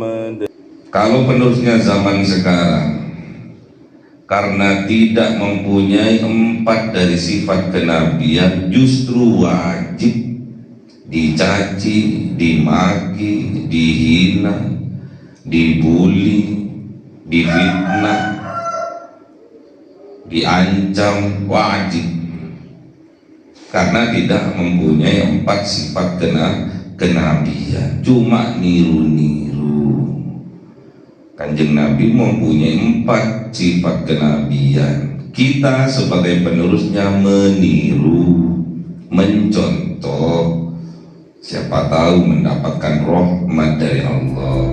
Muhammad. Kalau penerusnya zaman sekarang karena tidak mempunyai 4 dari sifat kenabian, justru wajib dicaci, dimaki, dihina, dibully, difitnah, diancam, wajib karena tidak mempunyai 4 sifat kenabian, cuma niru-niru. Kanjeng Nabi mempunyai 4 sifat kenabian. Kita sebagai penerusnya meniru, mencontoh, siapa tahu mendapatkan rahmat dari Allah.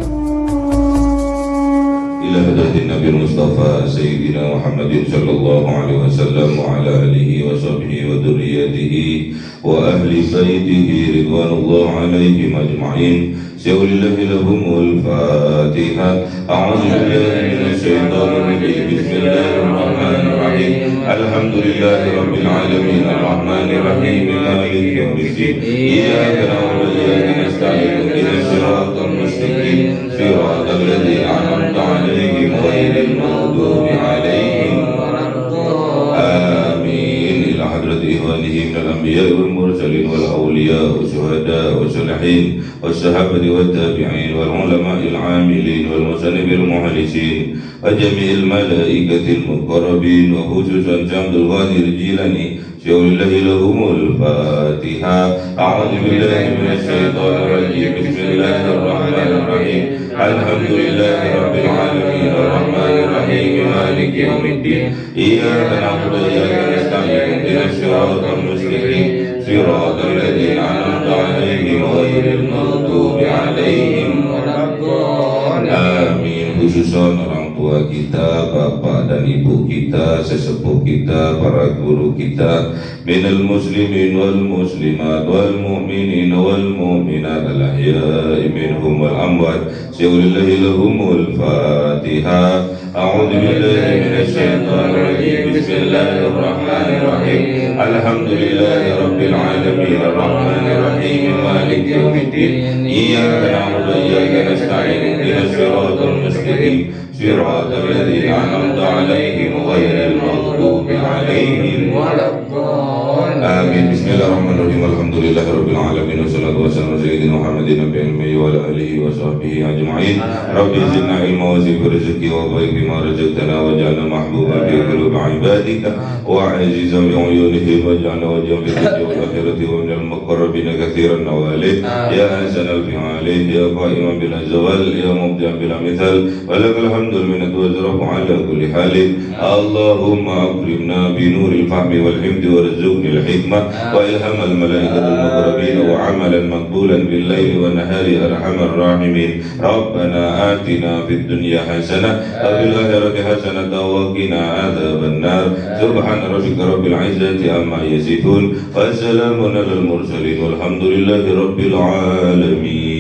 Ila hadatin Nabi Mustafa Sayyidina Muhammadin sallallahu alaihi wasallam wa ala alihi wa sahbihi wa dhurriyyatihi wa ahli baitihi ridwanullah alaihim ajma'in. Syaurillahi lahumul Fatihah. A'udzu billahi minasy syaithanir rajim. Bismillahirrahmanirrahim. Alhamdulillahi rabbil alamin arrahmanir rahim maliki yaumiddin. Iyyaka na'budu wa iyyaka nasta'in. Ihdinas siratal mustaqim. Siratal ladzina an'amta 'alaihim ghairil maghdubi 'alaihim waladdallin. Amin. Ila hadrati ikhwanihi minal anbiya'i wal mursalin wal awliya'i was syuhada'i was salihin والصحابة والتابعين والعلماء العاملين والمصنف المحدثين وجميع الملائكة المقربين وخصوصا عبد القادر الجيلاني شاور الله لهم الفاتحة. أعوذ بالله من الشيطان الرجيم. بسم الله الرحمن الرحيم. الحمد لله رب العالمين الرحمن الرحيم مالك يوم الدين. إياك نعبد وإياك نستعين. اهدنا الصراط المستقيم صراط الذين أنعمت عليهم غير المغضوب عليهم waladdallin. Amin. Khususan orang tua kita, bapak dan ibu kita, sesepuh kita, para guru kita, minal muslimin wal muslimat wal mu'minin wal mu'minat al ahya'i minhum wal amwat. Syaulillahi lahumul Fatihah. A'udzu billahi minasy syaithanir rajim. Bismillahirrahmanirrahim. Alhamdulillahi rabbil alamin arrahmanir rahim maliki yaumiddin. Iyyaka na'budu wa iyyaka nasta'in. Ihdinas siratal mustaqim. Siratal ladzina an'amta 'alaihim ghairil maghdubi 'alaihim waladdallin. Amin. Bismillahirrahmanirrahim. Alhamdulillahi rabbil alamin wassalatu wassalamu ala sayyidina Muhammadin nabiyil ummi wa ala alihi wa sahbihi ajma'in. Rabbi zidna ilma wa zid rizqi wa barik bima razaqtana waj'alna mahbuban fi qulubi ibadika wa 'azizan bi 'uyunihim waj'alna wajhan fi dunya wal akhirati wa minal muqarrabin katsiran nawalid. Ya hasanal fi'alin ya qa'iman bil zawal ya mubdi'an bil mithal wa lakal hamdul minnatu wa zarafu ala kulli halin. Allahumma akrimna bi nuril fahmi wal hifdi warzuqni al hikmah wa ilham al malaikatil muqarrabin wa 'amalan maqbulan bil laili wan nahari arhamar rahimin. Rabbana atina fid dunya hasanah wa fil akhirati hasanah wa qina adzaban nar. Subhana rabbika rabbil izzati amma yasifun wa salamun alal mursalin walhamdulillahi rabbil alamin.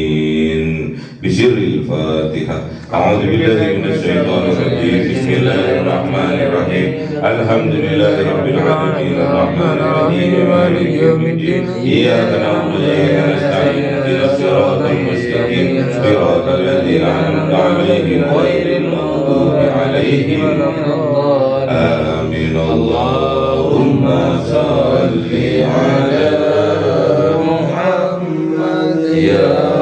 Bisirril Fatihah. A'udzu billahi minasy syaithanir rajim. Bismillahirrahmanirrahim. Alhamdulillahi rabbil alamin arrahmanir rahim maliki yaumiddin. Iyyaka na'budu wa iyyaka nasta'in. Ihdinas siratal mustaqim. Siratal ladzina an'amta 'alaihim ghairil maghdubi 'alaihim waladdallin. Amin. Allahumma shalli 'ala Muhammad ya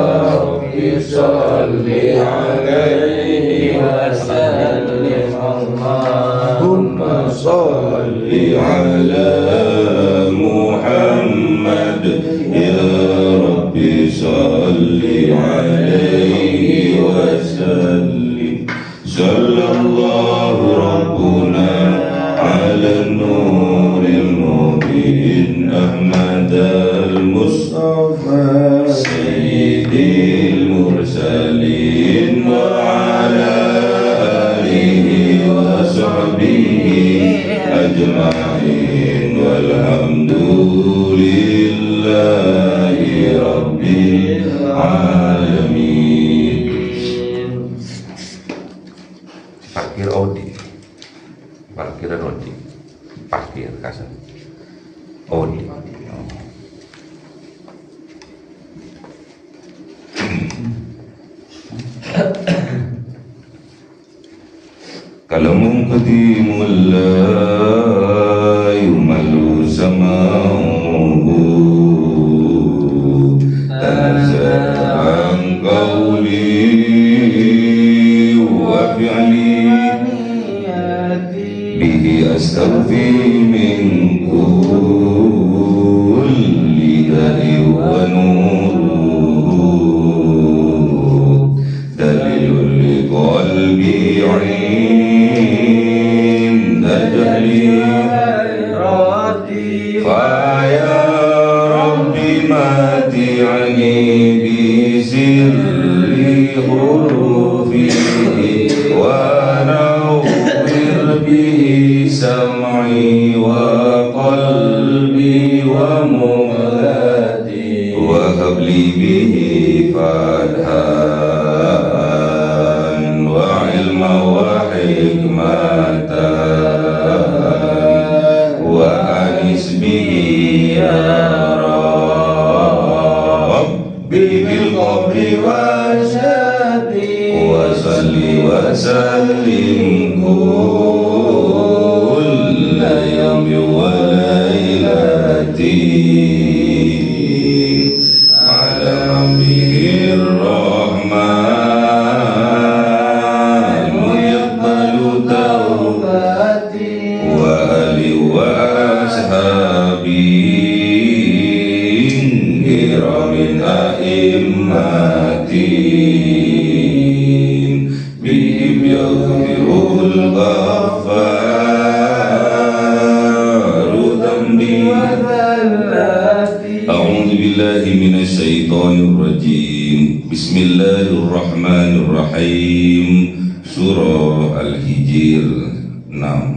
salli alaihi wa sallim. Allahumma salli ala Muhammad ya Rabbi salli alaihi wa sallim. Sallallahu rabbuna ala nuril mubin Ahmad al-Mustafa sayyidil mursalin wa ala alihi wa sahbihi ajma'in walhamdulillahi rabbil alamin. Parkir Audi, parkiran Audi, parkir kasar Audi. Oh. kalamu qadimul la yumallu sama'uhu tanaza'an qawli wa fi'li bihi astaghfi min kulli da'i wa nuruhu dalilul liqalbi 'inda jahli fa ya rabbi mati'ani bi sirri hurufihi wa nawwir bihi sam'i wa qalbi wa mu'lati wa habli bihi fadhan wa ilma wa hikmatan wa anis bihi ya rabbi bil qabri wa syati wa salli wa sallim kulla yawmi wa lailati ala nabiyir rahman yaqbalu tawbati wa ali wa ashabi kiramin a'immatin bihim yaghfirul ghafaru dhanbi a'udzu billahi minasy syaithanir rajim. Bismillahirrahmanirrahim. Surah Al-Hijr 6.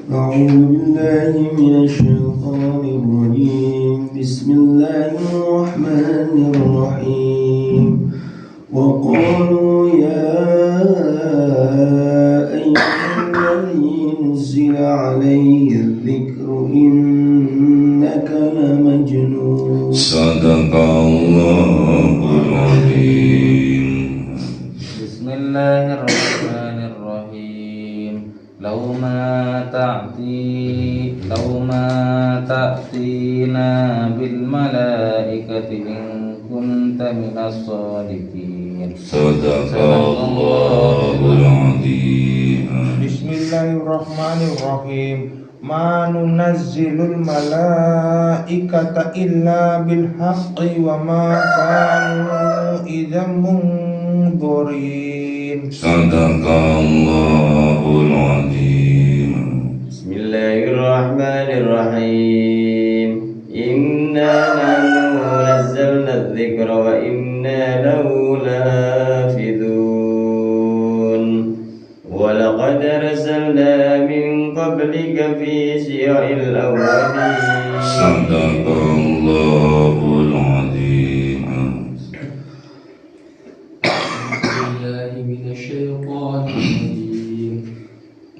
أعوذ بالله من الشيطان الرجيم بسم الله الرحمن الرحيم وقالوا يا أيها الذي نزل عليه الذكر إنك لمجنون Sadaqallahul Azim. Bismillahirrahmanirrahim. Lau ma ta'tina bil malaikati in kunta minas shadiqin. Sadaqallahul Azim. Bismillahirrahmanirrahim. Ma nunazzilul malaikata illa bil haqqi wa ma kanu idzan munzirin. Sadaqallahul Azim. Bismillahirrahmanirrahim. Inna nahnu nazzalna adh-dhikra wa inna lahu lahafidhun. Wa laqad arsalna min qablika fi syi'il awwalin. Sadaqallahul Azim.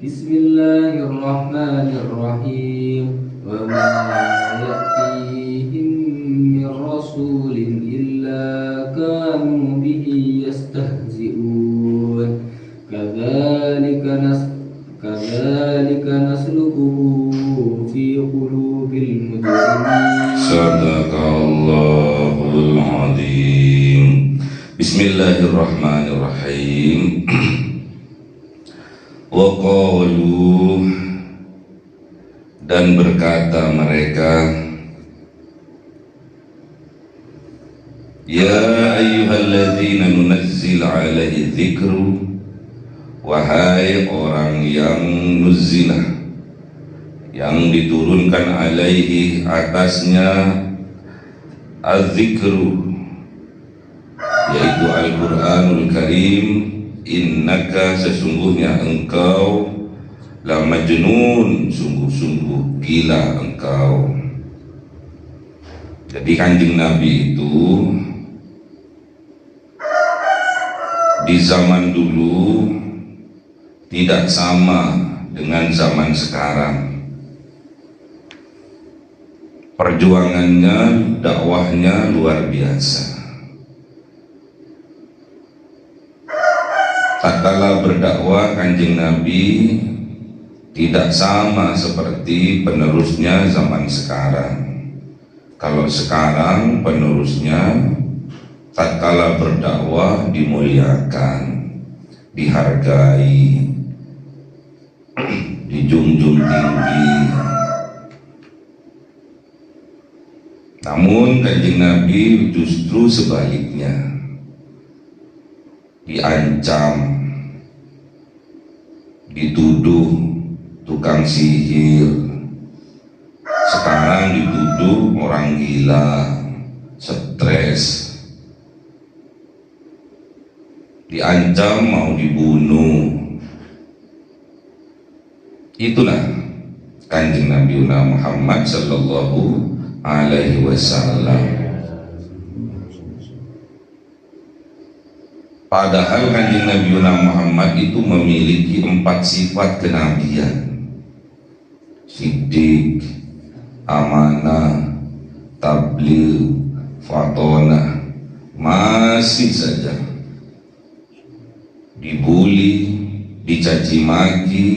Bismillahirrahmanirrahim. Wa ma ya'tihim min rasulin illa kanu bihi yastahzi'un. Kadzalika nasluquhu fi qulubil mujrimin. Sadaqallahul Azim. Bismillahirrahmanirrahim. Wa qalu, dan berkata mereka, ya ayyuhalladzina nunazzil alaihi dzikru, wahai orang yang nuzzilah, yang diturunkan alaihi atasnya az-zikru, yaitu Al-Quranul Karim, innaka sesungguhnya engkau la majnun, sungguh-sungguh gila engkau. Jadi Kanjeng Nabi itu di zaman dulu tidak sama dengan zaman sekarang. Perjuangannya, dakwahnya luar biasa. tatkala berdakwah Kanjeng Nabi tidak sama seperti penerusnya zaman sekarang. Kalau sekarang penerusnya tatkala berdakwah dimuliakan, dihargai, dijunjung tinggi. Namun Kanjeng Nabi justru sebaliknya, diancam, dituduh tukang sihir, sekarang dituduh orang gila, stres, diancam mau dibunuh. Itulah Kanjeng Nabi Muhammad sallallahu alaihi wasallam. Padahal Kanjeng Nabi Muhammad itu memiliki 4 sifat kenabian: siddiq, amanah, tabligh, fatonah. Masih saja dibuli, dicaci maki,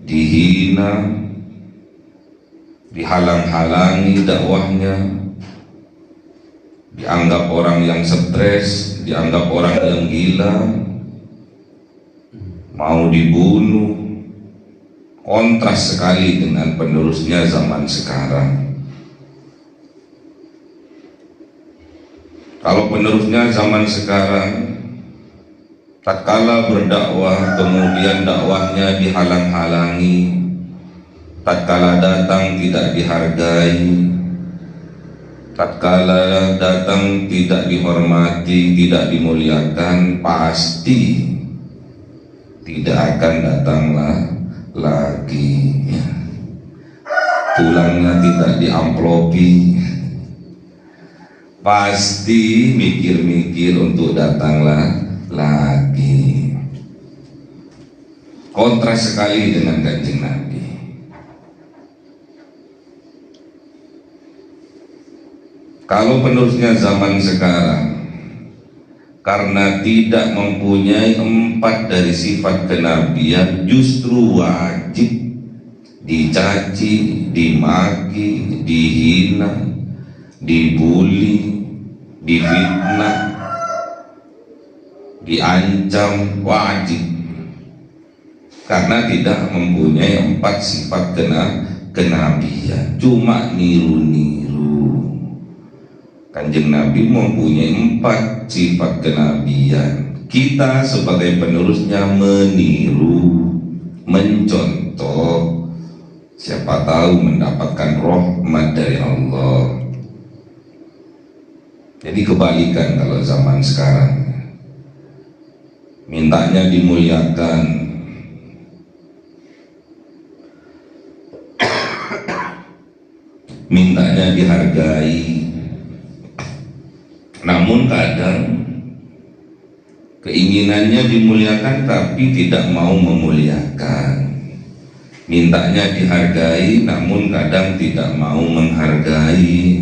dihina, dihalang-halangi dakwahnya, dianggap orang yang stres, dianggap orang yang gila, mau dibunuh. Kontras sekali dengan penerusnya zaman sekarang. Kalau penerusnya zaman sekarang tatkala berdakwah kemudian dakwahnya dihalang-halangi, tatkala datang tidak dihargai, tatkala datang tidak dihormati, tidak dimuliakan, pasti tidak akan datanglah lagi. Pulangnya tidak diamplopi, pasti mikir-mikir untuk datanglah lagi. Kontras sekali dengan Kanjeng Nabi. Kalau penerusnya zaman sekarang karena tidak mempunyai 4 dari sifat kenabian, justru wajib dicaci, dimaki, dihina, dibuli, difitnah, diancam, wajib, karena tidak mempunyai 4 sifat kenabian, cuma niru-niru. Kanjeng Nabi mempunyai 4 sifat kenabian. Kita sebagai penerusnya meniru, mencontoh, siapa tahu mendapatkan rahmat dari Allah. Jadi kebalikan kalau zaman sekarang, mintanya dimuliakan, mintanya dihargai. Namun kadang keinginannya dimuliakan tapi tidak mau memuliakan, mintanya dihargai namun kadang tidak mau menghargai.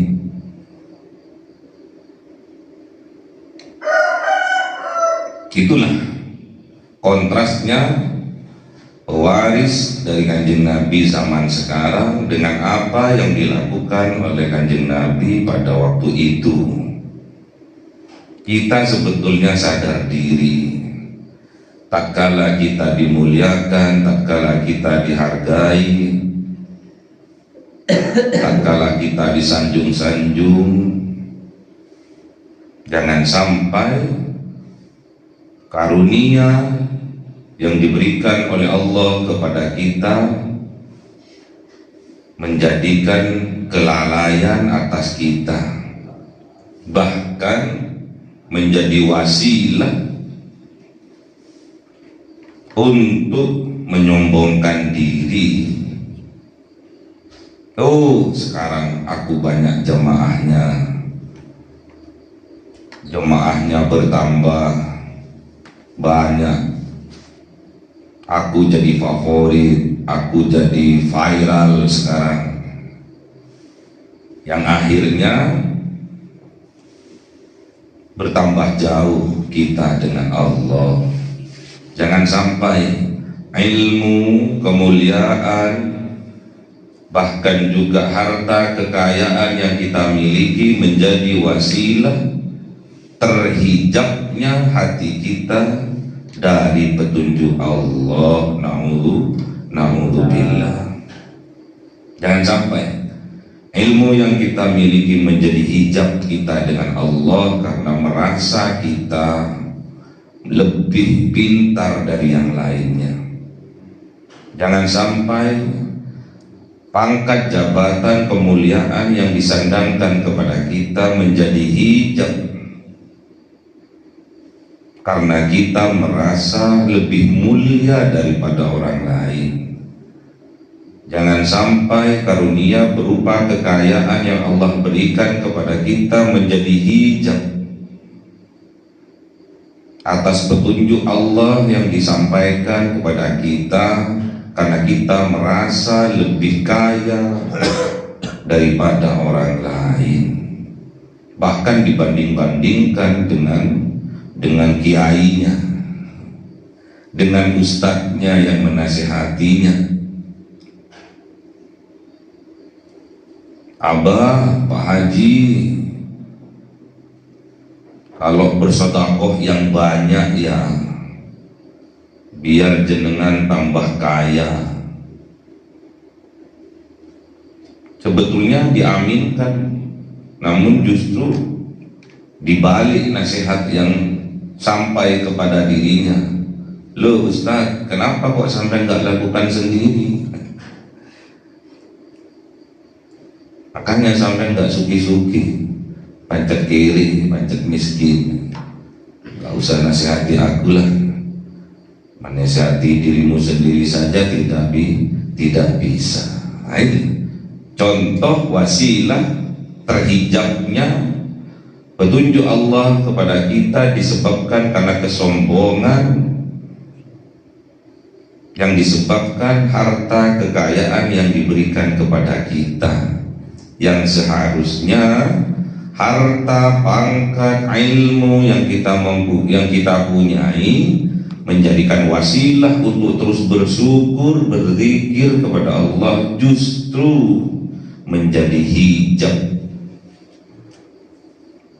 Itulah kontrasnya pewaris dari Kanjeng Nabi zaman sekarang dengan apa yang dilakukan oleh Kanjeng Nabi pada waktu itu. Kita sebetulnya sadar diri, tatkala kita dimuliakan, tatkala kita dihargai, tatkala kita disanjung-sanjung, jangan sampai karunia yang diberikan oleh Allah kepada kita menjadikan kelalaian atas kita, bahkan menjadi wasilah untuk menyombongkan diri. Oh, sekarang aku banyak jemaahnya bertambah banyak, aku jadi favorit, aku jadi viral sekarang, yang akhirnya bertambah jauh kita dengan Allah. Jangan sampai ilmu, kemuliaan, bahkan juga harta kekayaan yang kita miliki menjadi wasilah terhijabnya hati kita dari petunjuk Allah. Na'udzubillah. Jangan sampai ilmu yang kita miliki menjadi hijab kita dengan Allah karena merasa kita lebih pintar dari yang lainnya. Jangan sampai pangkat, jabatan, kemuliaan yang disandangkan kepada kita menjadi hijab karena kita merasa lebih mulia daripada orang lain. Jangan sampai karunia berupa kekayaan yang Allah berikan kepada kita menjadi hijab atas petunjuk Allah yang disampaikan kepada kita karena kita merasa lebih kaya daripada orang lain, bahkan dibanding-bandingkan dengan kiainya, dengan ustadznya yang menasihatinya. Abah, Pak Haji, kalau bersedekah yang banyak ya biar jenengan tambah kaya. Sebetulnya diaminkan, namun justru dibalik nasihat yang sampai kepada dirinya, loh Ustaz, kenapa kok sampai nggak lakukan sendiri? Makanya sampai nggak suki-suki, pancet kiri, pancet miskin. Gak usah nasihati aku lah, menasihati dirimu sendiri saja tidak bisa. Nah, ini contoh wasilah terhijabnya petunjuk Allah kepada kita disebabkan karena kesombongan yang disebabkan harta kekayaan yang diberikan kepada kita, yang seharusnya harta, pangkat, ilmu yang kita punyai menjadikan wasilah untuk terus bersyukur, berzikir kepada Allah, justru menjadi hijab,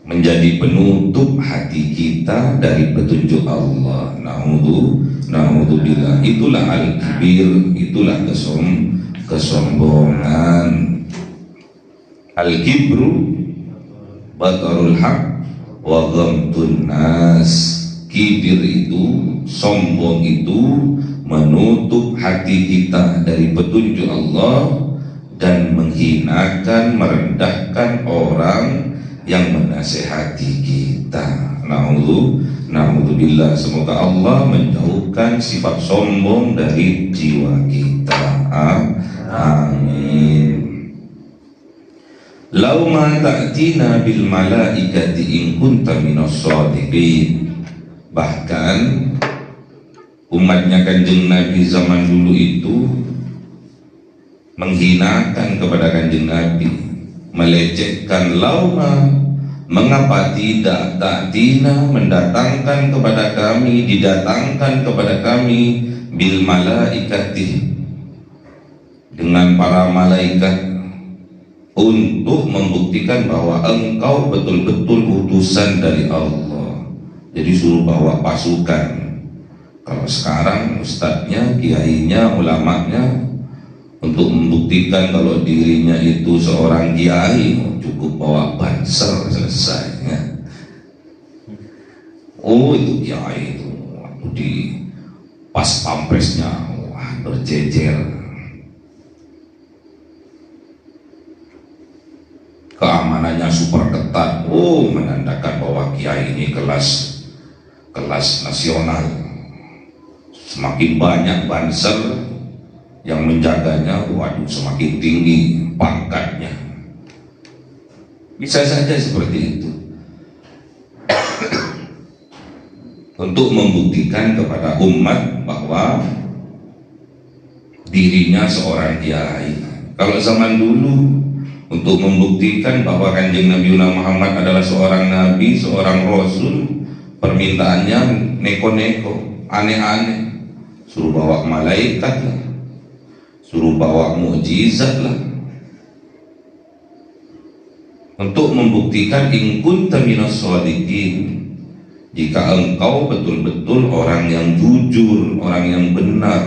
menjadi penutup hati kita dari petunjuk Allah. Na'udzubillah. Itulah al-kibir, itulah kesombongan. Al-kibru batarul haq wa ghamtun nas. Kibir itu, sombong itu menutup hati kita dari petunjuk Allah dan menghinakan, merendahkan orang yang menasihati kita. Na'udzubillah. Semoga Allah menjauhkan sifat sombong dari jiwa kita. Amin. Lau ma ta'tina bil malaikati in kunta minas shadiqin. Bahkan umatnya Kanjeng Nabi zaman dulu itu menghinakan kepada Kanjeng Nabi, melecehkan. Lauma, mengapa tidak ta'tina, mendatangkan kepada kami, didatangkan kepada kami bil malaikati, dengan para malaikat, untuk membuktikan bahwa engkau betul-betul utusan dari Allah. Jadi suruh bawa pasukan. Kalau sekarang ustadznya, kiainya, ulamanya untuk membuktikan kalau dirinya itu seorang kiai, cukup bawa banser selesai ya. Oh itu kiai itu, waktu di pas pampresnya wah berjejer, keamanannya super ketat. Oh, menandakan bahwa kiai ini kelas nasional. Semakin banyak banser yang menjaganya, waduh, semakin tinggi pangkatnya. Bisa saja seperti itu. Untuk membuktikan kepada umat bahwa dirinya seorang kiai. Kalau zaman dulu, untuk membuktikan bahwa Kanjeng Nabi Muhammad adalah seorang nabi, seorang rasul, permintaannya neko-neko. aneh-aneh, suruh bawa malaikat lah, suruh bawa mukjizat lah, untuk membuktikan in kunta minas shadiqin, jika engkau betul-betul orang yang jujur, orang yang benar.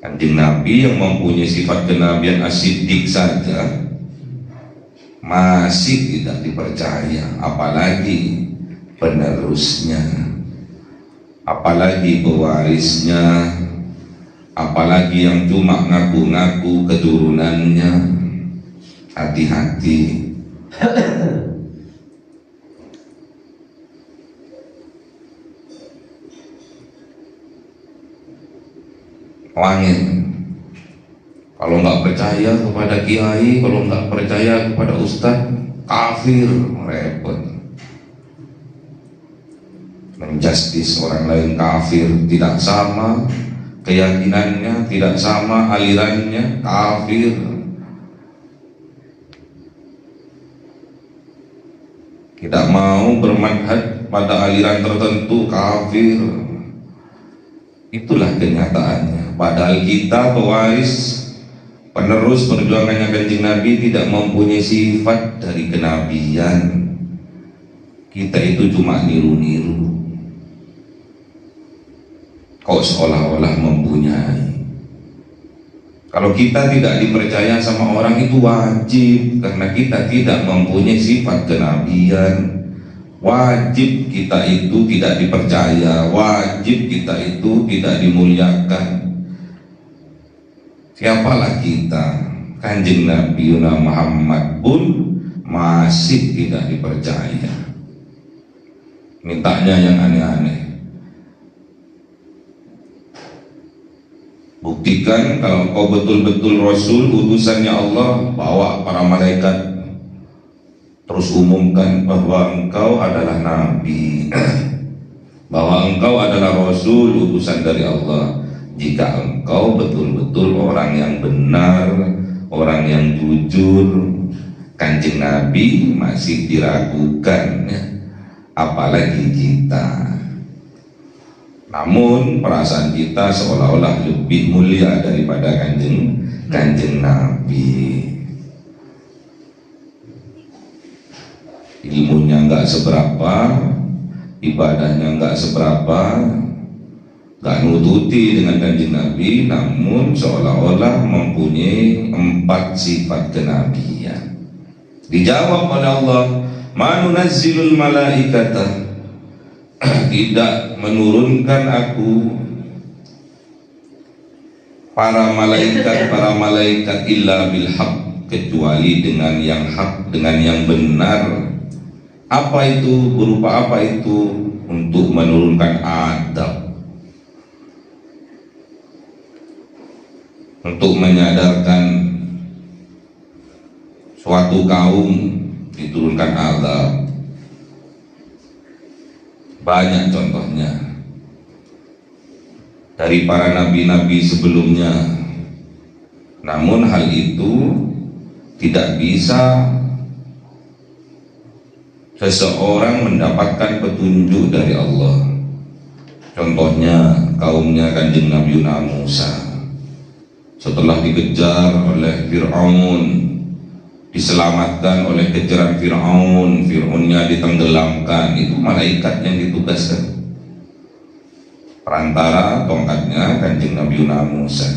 Kanjeng Nabi yang mempunyai sifat kenabian as-siddiq saja masih tidak dipercaya, apalagi penerusnya, apalagi pewarisnya, apalagi yang cuma ngaku-ngaku keturunannya. Hati-hati. Wangit. Kalau nggak percaya kepada kiai, kalau nggak percaya kepada ustadz, kafir, repot. Menjustis orang lain kafir, tidak sama keyakinannya, tidak sama alirannya, kafir. Tidak mau bermanhaj pada aliran tertentu, kafir. Itulah kenyataannya. Padahal kita pewaris, penerus perjuangannya Kanjeng Nabi tidak mempunyai sifat dari kenabian. Kita itu cuma niru-niru, kok seolah-olah mempunyai. Kalau kita tidak dipercaya sama orang itu wajib, karena kita tidak mempunyai sifat kenabian. Wajib kita itu tidak dipercaya, wajib kita itu tidak dimuliakan. Siapalah kita? Kanjeng Nabi Muhammad pun masih tidak dipercaya. Mintanya yang aneh-aneh. Buktikan kalau kau betul-betul Rasul, utusannya Allah, bawa para malaikat, terus umumkan bahwa engkau adalah Nabi, bahwa engkau adalah Rasul, utusan dari Allah. Jika engkau betul-betul orang yang benar, orang yang jujur, Kanjeng Nabi masih diragukan, apalagi kita. Namun perasaan kita seolah-olah lebih mulia daripada Kanjeng Nabi. Ilmunya nggak seberapa, ibadahnya nggak seberapa, nggak nututi dengan Kanjeng Nabi, namun seolah-olah mempunyai 4 sifat kenabian. Dijawab oleh Allah, ma nunazzilul malaikata, tidak menurunkan aku para malaikat illa bil haq, kecuali dengan yang hak, dengan yang benar. Apa itu? Berupa apa itu? Untuk menurunkan adab, untuk menyadarkan suatu kaum, diturunkan azab. Banyak contohnya dari para nabi-nabi sebelumnya. Namun hal itu tidak bisa seseorang mendapatkan petunjuk dari Allah. Contohnya kaumnya Kanjeng Nabi Musa, setelah dikejar oleh Fir'aun, diselamatkan oleh kejaran Fir'aun, Fir'aunnya ditenggelamkan, itu malaikat yang ditugaskan. Perantara tongkatnya Kanjeng Nabi Musa.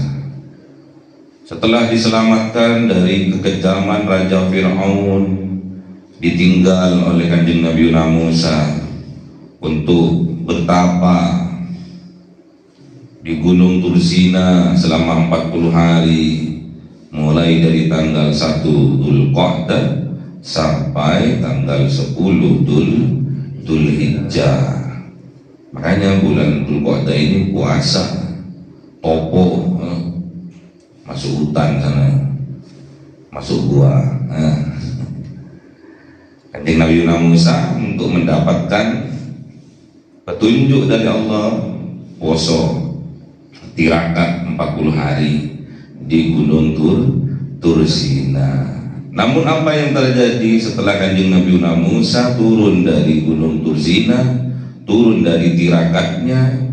Setelah diselamatkan dari kekejaman Raja Fir'aun, ditinggal oleh Kanjeng Nabi Musa untuk bertapa di Gunung Tursina selama 40 hari, mulai dari tanggal 1 Dzulqa'dah sampai tanggal 10 Dzulhijjah. Makanya bulan Dzulqa'dah ini puasa, topo, masuk hutan sana, masuk gua. Kanjeng Nabi Musa untuk mendapatkan petunjuk dari Allah, poso tirakat 40 hari di Gunung Tursina. Namun apa yang terjadi setelah Kanjeng Nabi Musa turun dari Gunung Tursina, turun dari tirakatnya,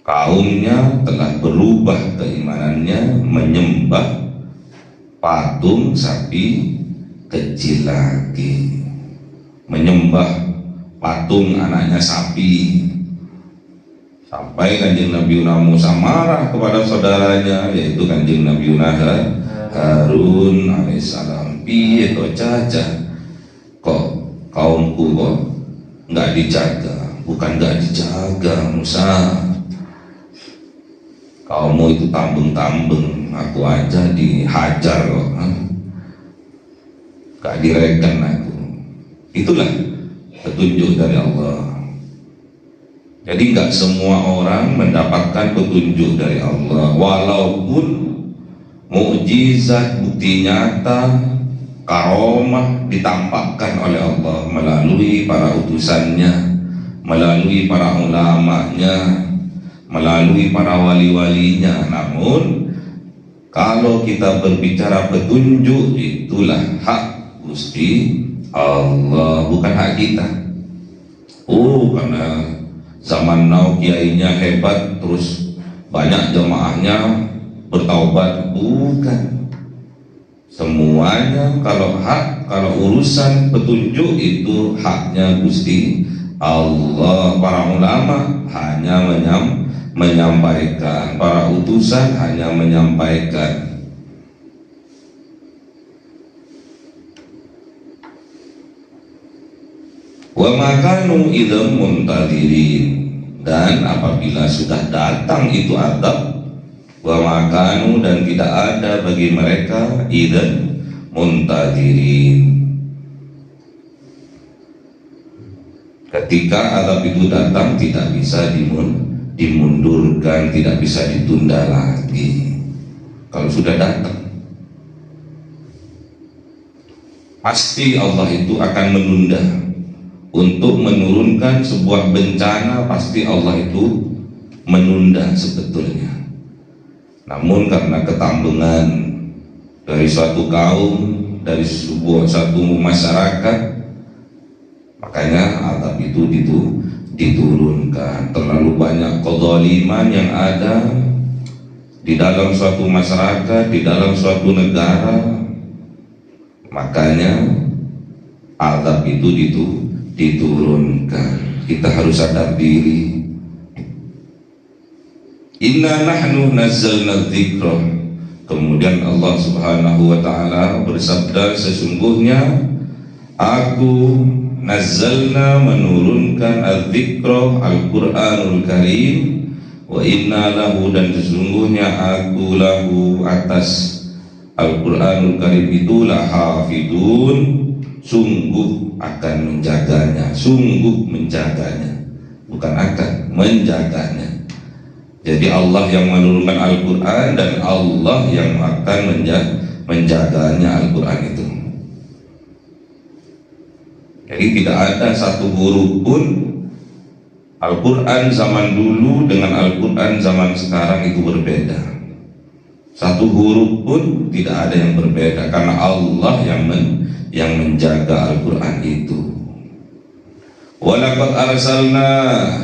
kaumnya telah berubah keimanannya menyembah patung sapi kecil lagi, menyembah patung anaknya sapi, sampai Kanjeng Nabi Musa marah kepada saudaranya yaitu Kanjeng Nabi Harun alaihissalam. Piye to caca, kok kaumku kok nggak dijaga? Bukan nggak dijaga Musa, kaummu itu tambeng-tambeng, aku aja dihajar kok, gak direken aku. Itulah petunjuk dari Allah. Jadi nggak semua orang mendapatkan petunjuk dari Allah, walaupun mukjizat, bukti nyata, karomah ditampakkan oleh Allah melalui para utusannya, melalui para ulamanya, melalui para wali-walinya. Namun kalau kita berbicara petunjuk, itulah hak Gusti Allah, bukan hak kita. Oh, karena zaman now kiainya hebat terus banyak jamaahnya bertaubat, bukan. Semuanya kalau hak, kalau urusan petunjuk itu haknya Gusti Allah. Para ulama hanya menyampaikan, para utusan hanya menyampaikan. Wa makanu idam muntadirin, dan apabila sudah datang itu adab, wa makanu, dan tidak ada bagi mereka idam muntadirin, ketika adab itu datang tidak bisa dimundurkan, tidak bisa ditunda lagi. Kalau sudah datang, pasti Allah itu akan menunda. Untuk menurunkan sebuah bencana pasti Allah itu menunda sebetulnya. Namun karena ketambengan dari suatu kaum, dari satu masyarakat, makanya azab itu diturunkan. Terlalu banyak kezaliman yang ada di dalam suatu masyarakat, di dalam suatu negara, makanya azab itu diturunkan. Kita harus sadar diri. Inna nahnu nazzalna dzikra. Kemudian Allah Subhanahu wa taala bersabda, sesungguhnya aku nazzalna, menurunkan adzikra, Al-Qur'anul Karim, wa inna lahu, dan sesungguhnya aku lahu, atas Al-Qur'anul Karim itulah hafidun, sungguh akan menjaganya, sungguh menjaganya, bukan akan menjaganya. Jadi Allah yang menurunkan Al-Quran dan Allah yang akan menjaganya Al-Quran itu. Jadi tidak ada satu huruf pun Al-Quran zaman dulu dengan Al-Quran zaman sekarang itu berbeda. Satu huruf pun tidak ada yang berbeda, karena Allah yang menjaga Al-Quran itu. Walaqad arsalna,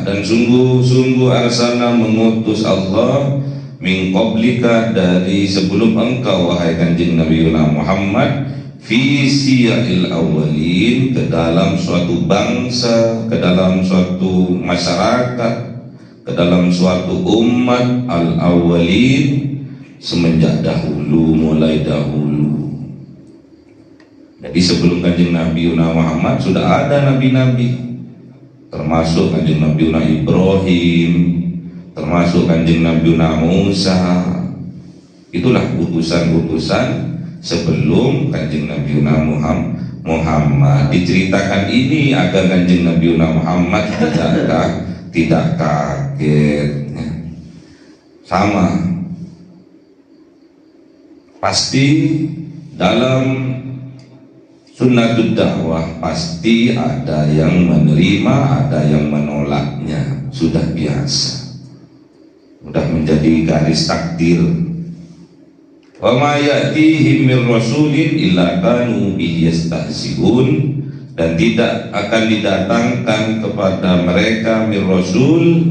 dan sungguh-sungguh arsalna, mengutus Allah, min qablika, dari sebelum engkau wahai Kanjeng Nabi Muhammad, fi siya'il awwalin, ke dalam suatu bangsa, ke dalam suatu masyarakat, ke dalam suatu umat, al-awwalin, semenjak dahulu, mulai dahulu. Jadi sebelum Kanjeng Nabi Muhammad sudah ada nabi-nabi, termasuk Kanjeng Nabi Ibrahim, termasuk Kanjeng Nabi Musa. Itulah utusan-utusan sebelum Kanjeng Nabi Muhammad. Diceritakan ini agar Kanjeng Nabi Muhammad tidak kaget. Sama, pasti dalam sunnatud dakwah pasti ada yang menerima, ada yang menolaknya, sudah biasa, sudah menjadi garis takdir. Wa ma ya'tihim min rasulin illa kanu bihi yastahzi'un, dan tidak akan didatangkan kepada mereka mir rasul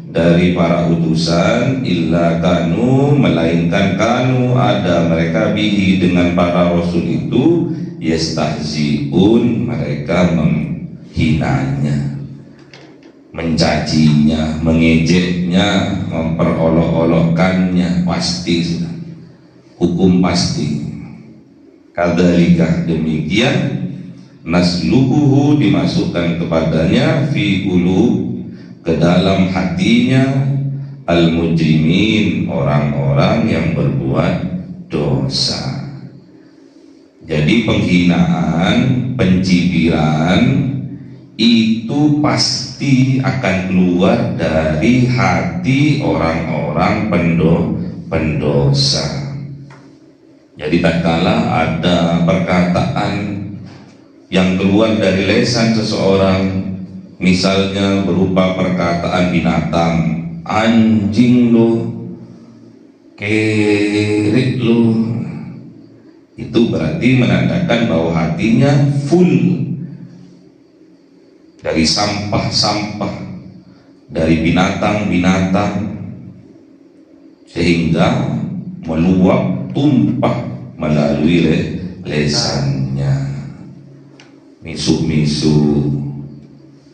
dari para utusan illa kanu melainkan kanu ada mereka bihi dengan para rasul itu yastahziun mereka menghinanya, mencacinya, mengejeknya, memperolok-olokkannya, pasti sudah hukum pasti. Kadzalika demikian nasluquhu dimasukkan kepadanya fi qulub ke dalam hatinya al mujrimin orang-orang yang berbuat dosa. Jadi penghinaan, pencibiran itu pasti akan keluar dari hati orang-orang pendosa. Jadi tatkala ada perkataan yang keluar dari lisan seseorang, misalnya berupa perkataan binatang, anjing lu, kerik lu, itu berarti menandakan bahwa hatinya full dari sampah-sampah, dari binatang-binatang, sehingga meluap, tumpah melalui lesannya. Misu-misu,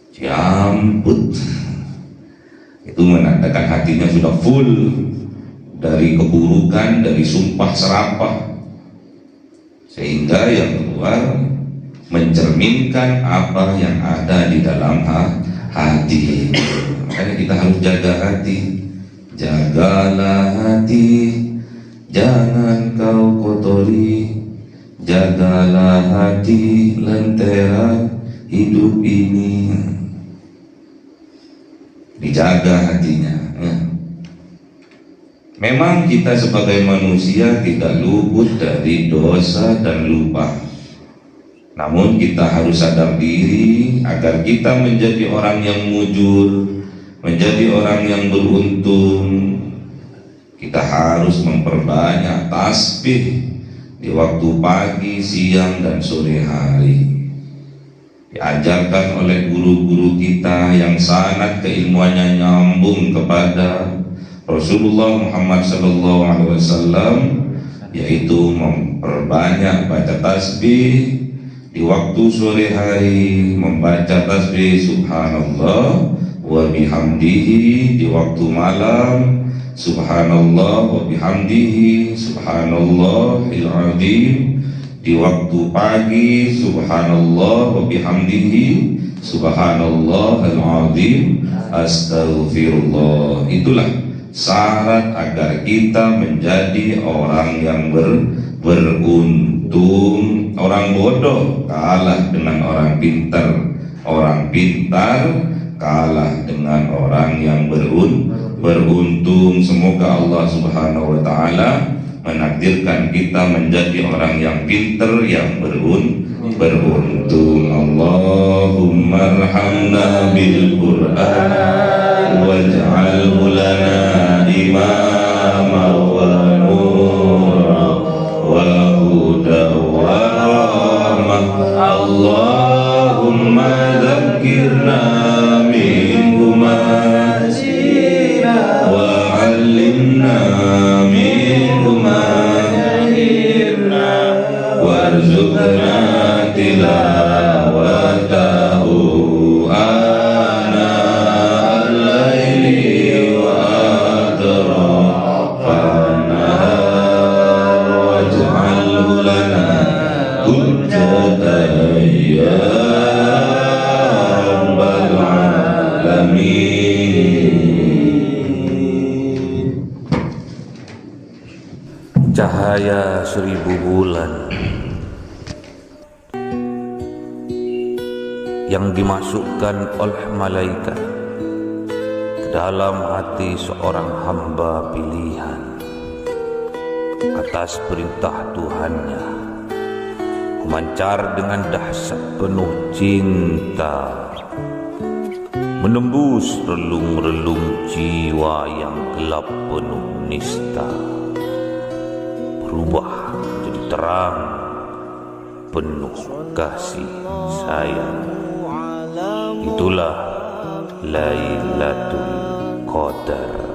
jambut, itu menandakan hatinya sudah full dari keburukan, dari sumpah serapah, sehingga yang keluar mencerminkan apa yang ada di dalam hati. Makanya kita harus jaga hati. Jagalah hati, jangan kau kotori. Jagalah hati, lentera hidup ini. Dijaga hatinya ya. Memang kita sebagai manusia tidak luput dari dosa dan lupa. Namun kita harus sadar diri agar kita menjadi orang yang mujur, menjadi orang yang beruntung. Kita harus memperbanyak tasbih di waktu pagi, siang, dan sore hari. Diajarkan oleh guru-guru kita yang sanad keilmuannya nyambung kepada Rasulullah Muhammad SAW, yaitu memperbanyak baca tasbih di waktu sore hari, membaca tasbih subhanallah wa bihamdihi di waktu malam, subhanallah wa bihamdihi subhanallahil azim di waktu pagi, subhanallah wa bihamdihi subhanallahil azim astaghfirullah. Itulah syarat agar kita menjadi orang yang beruntung. Orang bodoh kalah dengan orang pintar, orang pintar kalah dengan orang yang beruntung. Semoga Allah Subhanahu wa taala menakdirkan kita menjadi orang yang pintar, yang beruntung. Allahumma arhamna bil Qur'an waj'alhu lana imama wa nura wa huda wa rahmah. Allahumma dzakkirna minhu ma nasina wa 'allimna minhu ma jahilna warzuqna tilawatahu ana al-laili wa atrafan nahar waj'alhu lana hujjatan ya rabbal alamin. Cahaya 1000 bulan yang dimasukkan oleh malaikat ke dalam hati seorang hamba pilihan atas perintah Tuhannya, memancar dengan dahsyat penuh cinta, menembus relung-relung jiwa yang gelap penuh nista, berubah menjadi terang penuh kasih sayang. Itulah Lailatul Qadar.